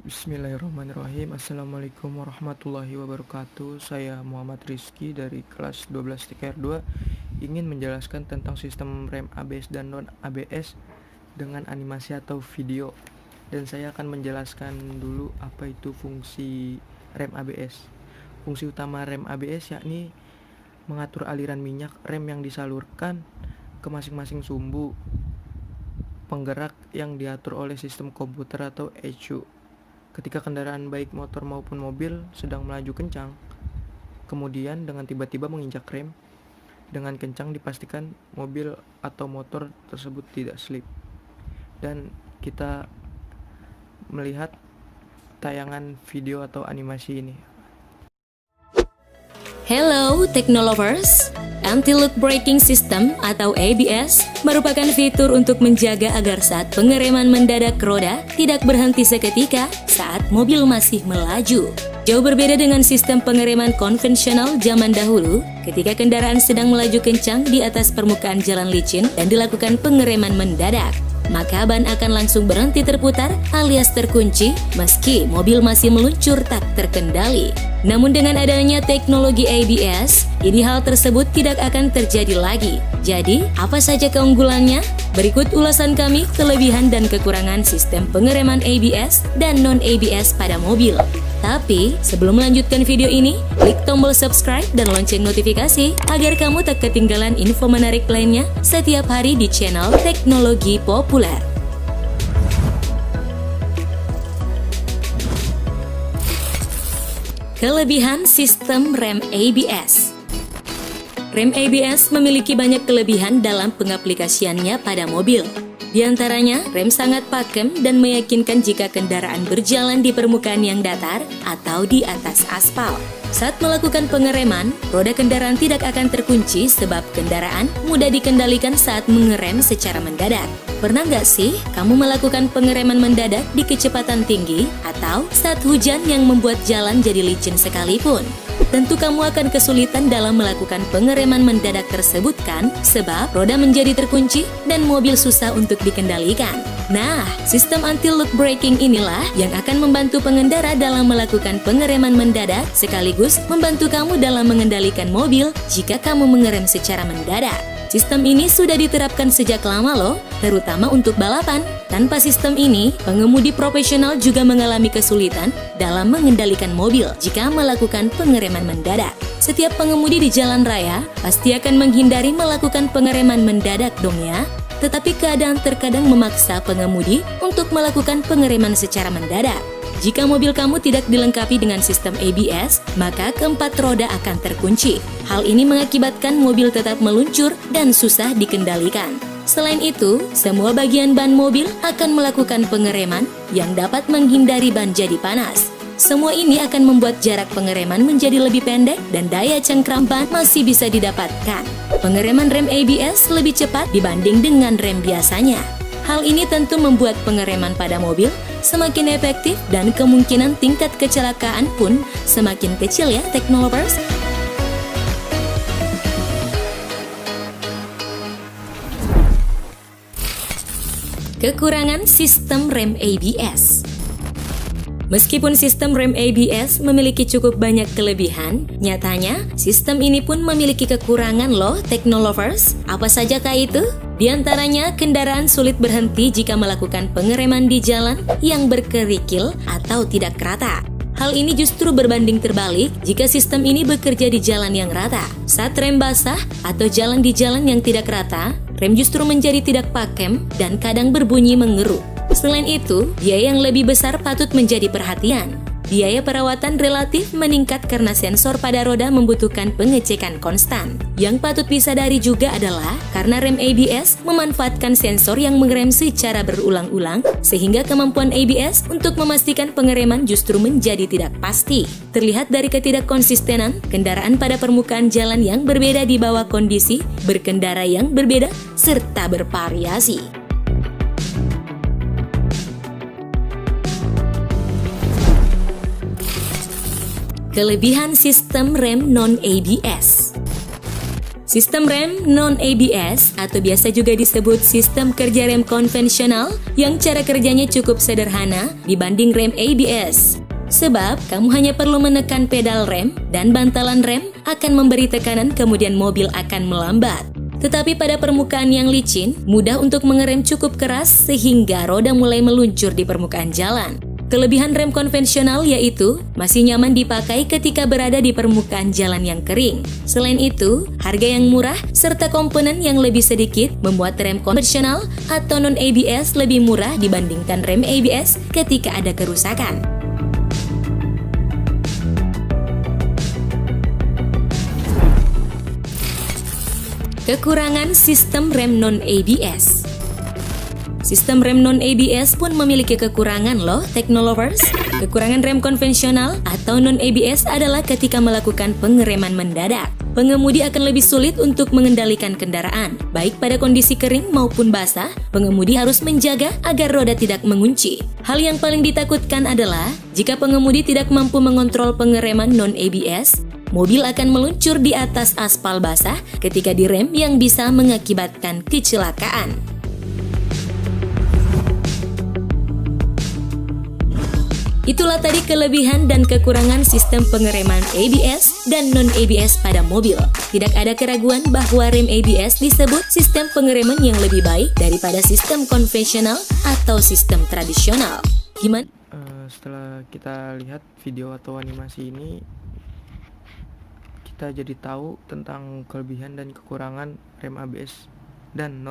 Bismillahirrahmanirrahim. Assalamualaikum warahmatullahi wabarakatuh. Saya Muhammad Rizky dari kelas 12 TKR 2 ingin menjelaskan tentang sistem rem ABS dan non ABS dengan animasi atau video. Dan saya akan menjelaskan dulu apa itu fungsi rem ABS. Fungsi utama rem ABS yakni mengatur aliran minyak rem yang disalurkan ke masing-masing sumbu penggerak yang diatur oleh sistem komputer atau ECU. Ketika kendaraan baik motor maupun mobil sedang melaju kencang, kemudian dengan tiba-tiba menginjak rem dengan kencang, dipastikan mobil atau motor tersebut tidak slip. Dan kita melihat tayangan video atau animasi ini. Hello Technolovers, Anti-Lock Braking System atau ABS merupakan fitur untuk menjaga agar saat pengereman mendadak roda tidak berhenti seketika saat mobil masih melaju. Jauh berbeda dengan sistem pengereman konvensional zaman dahulu, ketika kendaraan sedang melaju kencang di atas permukaan jalan licin dan dilakukan pengereman mendadak, maka ban akan langsung berhenti terputar alias terkunci meski mobil masih meluncur tak terkendali. Namun dengan adanya teknologi ABS, ini hal tersebut tidak akan terjadi lagi. Jadi, apa saja keunggulannya? Berikut ulasan kami kelebihan dan kekurangan sistem pengereman ABS dan non-ABS pada mobil. Tapi, sebelum melanjutkan video ini, klik tombol subscribe dan lonceng notifikasi agar kamu tak ketinggalan info menarik lainnya setiap hari di channel Teknologi Populer. Kelebihan sistem rem ABS. Rem ABS memiliki banyak kelebihan dalam pengaplikasiannya pada mobil. Di antaranya, rem sangat pakem dan meyakinkan jika kendaraan berjalan di permukaan yang datar atau di atas aspal. Saat melakukan pengereman, roda kendaraan tidak akan terkunci sebab kendaraan mudah dikendalikan saat mengerem secara mendadak. Pernah nggak sih kamu melakukan pengereman mendadak di kecepatan tinggi atau saat hujan yang membuat jalan jadi licin sekalipun? Tentu kamu akan kesulitan dalam melakukan pengereman mendadak tersebut kan? Sebab roda menjadi terkunci dan mobil susah untuk dikendalikan. Nah, sistem anti-lock braking inilah yang akan membantu pengendara dalam melakukan pengereman mendadak sekaligus membantu kamu dalam mengendalikan mobil jika kamu mengerem secara mendadak. Sistem ini sudah diterapkan sejak lama loh, terutama untuk balapan. Tanpa sistem ini, pengemudi profesional juga mengalami kesulitan dalam mengendalikan mobil jika melakukan pengereman mendadak. Setiap pengemudi di jalan raya pasti akan menghindari melakukan pengereman mendadak dong ya. Tetapi keadaan terkadang memaksa pengemudi untuk melakukan pengereman secara mendadak. Jika mobil kamu tidak dilengkapi dengan sistem ABS, maka keempat roda akan terkunci. Hal ini mengakibatkan mobil tetap meluncur dan susah dikendalikan. Selain itu, semua bagian ban mobil akan melakukan pengereman yang dapat menghindari ban jadi panas. Semua ini akan membuat jarak pengereman menjadi lebih pendek dan daya cengkram ban masih bisa didapatkan. Pengereman rem ABS lebih cepat dibanding dengan rem biasanya. Hal ini tentu membuat pengereman pada mobil semakin efektif dan kemungkinan tingkat kecelakaan pun semakin kecil ya Technolovers. Kekurangan sistem rem ABS. Meskipun sistem rem ABS memiliki cukup banyak kelebihan, nyatanya sistem ini pun memiliki kekurangan loh Technolovers. Apa sajakah itu? Di antaranya, kendaraan sulit berhenti jika melakukan pengereman di jalan yang berkerikil atau tidak rata. Hal ini justru berbanding terbalik jika sistem ini bekerja di jalan yang rata. Saat rem basah atau jalan di jalan yang tidak rata, rem justru menjadi tidak pakem dan kadang berbunyi mengerut. Selain itu, biaya yang lebih besar patut menjadi perhatian. Biaya perawatan relatif meningkat karena sensor pada roda membutuhkan pengecekan konstan. Yang patut disadari juga adalah karena rem ABS memanfaatkan sensor yang mengerem secara berulang-ulang, sehingga kemampuan ABS untuk memastikan pengereman justru menjadi tidak pasti. Terlihat dari ketidakkonsistenan kendaraan pada permukaan jalan yang berbeda di bawah kondisi berkendara yang berbeda serta bervariasi. Kelebihan sistem rem non-ABS. Sistem rem non-ABS atau biasa juga disebut sistem kerja rem konvensional yang cara kerjanya cukup sederhana dibanding rem ABS. Sebab kamu hanya perlu menekan pedal rem dan bantalan rem akan memberi tekanan kemudian mobil akan melambat. Tetapi pada permukaan yang licin, mudah untuk mengerem cukup keras sehingga roda mulai meluncur di permukaan jalan. Kelebihan rem konvensional yaitu masih nyaman dipakai ketika berada di permukaan jalan yang kering. Selain itu, harga yang murah serta komponen yang lebih sedikit membuat rem konvensional atau non-ABS lebih murah dibandingkan rem ABS ketika ada kerusakan. Kekurangan sistem rem non-ABS. Sistem rem non-ABS pun memiliki kekurangan loh, Technolovers. Kekurangan rem konvensional atau non-ABS adalah ketika melakukan pengereman mendadak. Pengemudi akan lebih sulit untuk mengendalikan kendaraan. Baik pada kondisi kering maupun basah, pengemudi harus menjaga agar roda tidak mengunci. Hal yang paling ditakutkan adalah jika pengemudi tidak mampu mengontrol pengereman non-ABS, mobil akan meluncur di atas aspal basah ketika direm yang bisa mengakibatkan kecelakaan. Itulah tadi kelebihan dan kekurangan sistem pengereman ABS dan non-ABS pada mobil. Tidak ada keraguan bahwa rem ABS disebut sistem pengereman yang lebih baik daripada sistem konvensional atau sistem tradisional. Gimana? Setelah kita lihat video atau animasi ini, kita jadi tahu tentang kelebihan dan kekurangan rem ABS dan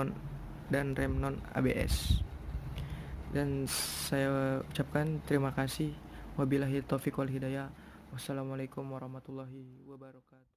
rem non ABS. Dan saya ucapkan terima kasih. Wabillahi taufiq wal hidayah. Wassalamualaikum warahmatullahi wabarakatuh.